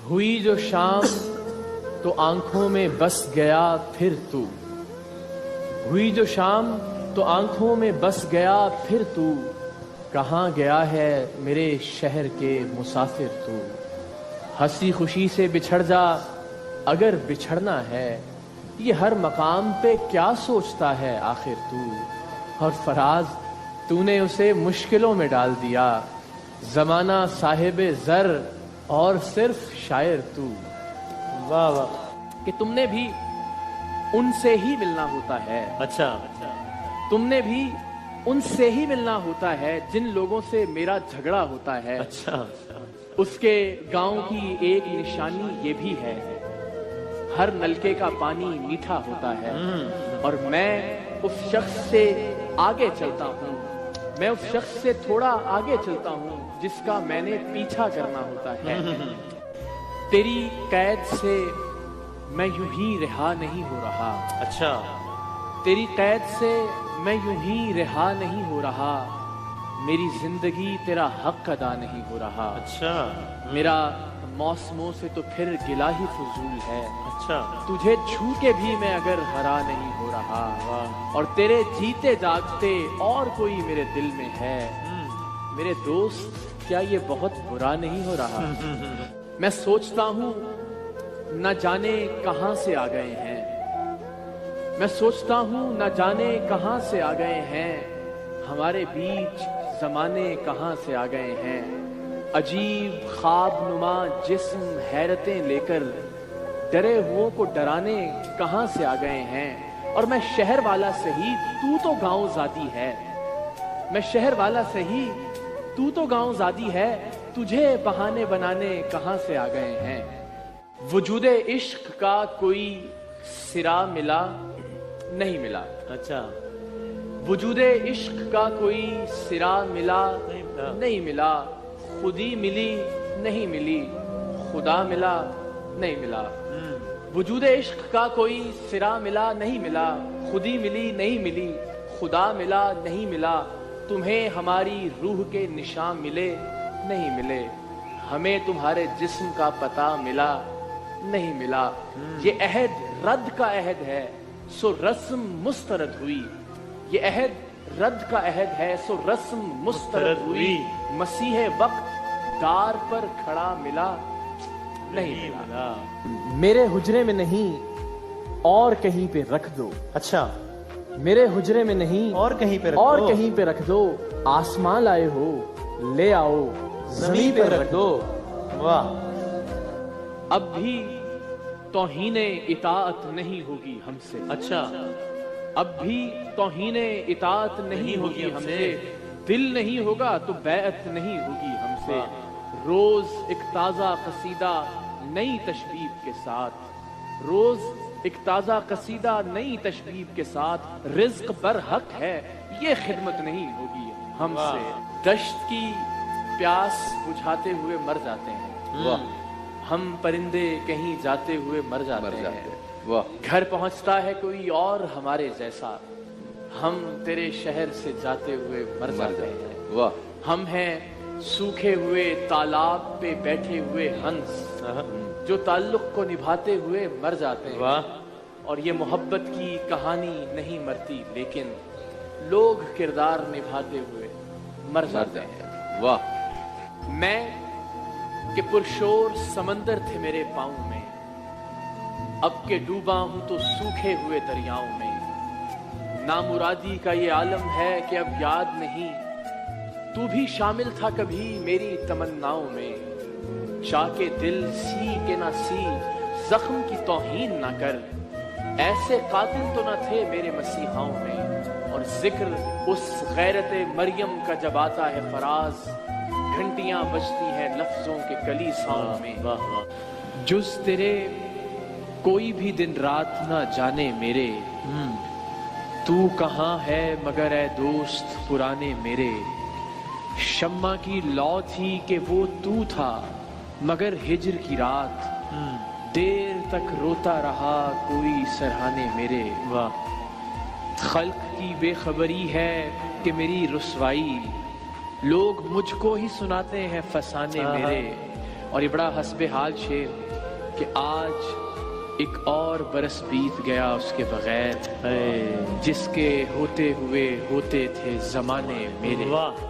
हुई जो शाम तो आंखों में बस गया फिर तू, हुई जो शाम तो आंखों में बस गया फिर तू, कहाँ गया है मेरे शहर के मुसाफिर तू। हंसी खुशी से बिछड़ जा अगर बिछड़ना है, ये हर मकाम पे क्या सोचता है आखिर तू। और फराज तूने उसे मुश्किलों में डाल दिया, जमाना साहिबे ज़र और सिर्फ शायर तू। वाह वाह। कि तुमने भी उनसे ही मिलना होता है, अच्छा तुमने भी उनसे ही मिलना होता है जिन लोगों से मेरा झगड़ा होता है। अच्छा उसके गांव की एक निशानी ये भी है, हर नलके का पानी मीठा होता है। और मैं उस शख्स से आगे चलता हूँ, मैं उस शख्स से थोड़ा आगे चलता हूँ जिसका मैंने पीछा करना होता है। तेरी कैद से मैं यूं ही रिहा नहीं हो रहा, अच्छा तेरी कैद से मैं यूं ही रिहा नहीं हो रहा, मेरी जिंदगी तेरा हक अदा नहीं हो रहा। अच्छा मेरा मौसमों से तो फिर गिला ही फजूल है, अच्छा तुझे छू के भी मैं अगर हरा नहीं हो रहा। और तेरे जीते जागते और कोई मेरे दिल में है, मेरे दोस्त क्या ये बहुत बुरा नहीं हो रहा। मैं सोचता हूँ न जाने कहाँ से आ गए हैं, मैं सोचता हूँ न जाने कहाँ से आ गए हैं, हमारे बीच जमाने कहाँ से आ गए हैं। अजीब ख्वाब नुमा जिस्म हैरतें लेकर डरे हुओं को डराने कहाँ से आ गए हैं। और मैं शहर वाला सही तू तो गाँव ज़ादी है, मैं शहर वाला सही तू तो गाँव ज़ादी है, तुझे बहाने बनाने कहाँ से आ गए हैं। वजूदे इश्क का कोई सिरा मिला नहीं मिला, अच्छा वजूदे इश्क का कोई सिरा मिला नहीं मिला, खुदी मिली नहीं मिली, खुदा मिला नहीं मिला। वजूदे इश्क का कोई सिरा मिला नहीं मिला, खुदी मिली नहीं मिली, खुदा मिला नहीं मिला, तुम्हें हमारी रूह के निशान मिले नहीं मिले, हमें तुम्हारे जिस्म का पता मिला नहीं मिला। ये अहद रद्द का अहद है सो रस्म मुस्तरद हुई, ये अहद रद्द का अहद है सो रस्म मुस्तरद हुई, मसीह वक्त दार पर खड़ा मिला नहीं मिला। मेरे हुजरे में नहीं और कहीं पे रख दो, अच्छा मेरे हुजरे में नहीं और कहीं पे रख और दो। कहीं पे रख दो, आसमां लाए हो ले आओ जमीन पे रख दो। वाह। अब भी तौहीने इताअत नहीं होगी हमसे, अच्छा अब भी तौहीने इताअत नहीं होगी हमसे, दिल नहीं होगा तो बैअत नहीं होगी हमसे। रोज एक ताजा कसीदा नई तशबीब के साथ, रोज एक ताजा कसीदा नई तशबीब के साथ, रिज्क पर हक है ये खिदमत नहीं होगी हमसे। दश्त की प्यास बुझाते हुए मर जाते हैं, वाह। हम परिंदे कहीं जाते हुए मर जाते हैं। वाह। घर पहुंचता है कोई और हमारे जैसा, हम तेरे शहर से जाते हुए मर जाते हैं। वाह। हम हैं सूखे हुए तालाब पे बैठे हुए हंस, जो ताल्लुक को निभाते हुए मर जाते हैं। वाह। और ये मोहब्बत की कहानी नहीं मरती, लेकिन लोग किरदार निभाते हुए मर जाते हैं। वाह। मैं कि पुरशोर समंदर थे मेरे पाँव में, अब के डूबा हूं तो सूखे हुए दरियाओं में। नामुरादी का ये आलम है कि अब याद नहीं, तू भी शामिल था कभी मेरी तमन्नाओं में। चाके दिल सी के ना सी, जख्म की तौहीन ना कर, ऐसे कातिल तो ना थे मेरे मसीहाओं में। और जिक्र उस गैरत मरियम का जब आता है फराज, घंटियां बजती हैं लफ्जों के कलीसाओं में। वाह वाह। जुज तेरे कोई भी दिन रात ना जाने मेरे, तू कहाँ है मगर ए दोस्त पुराने मेरे। शम्मा की लौ थी कि वो तू था मगर हिजर की रात, देर तक रोता रहा कोई सरहाने मेरे। वाह। खल्क की बेखबरी है कि मेरी रुसवाई, लोग मुझको ही सुनाते हैं फसाने मेरे। اور یہ بڑا حسب حال شعر کہ آج ایک اور برس بیت گیا اس کے بغیر، جس کے ہوتے ہوئے ہوتے تھے زمانے میرے۔ واہ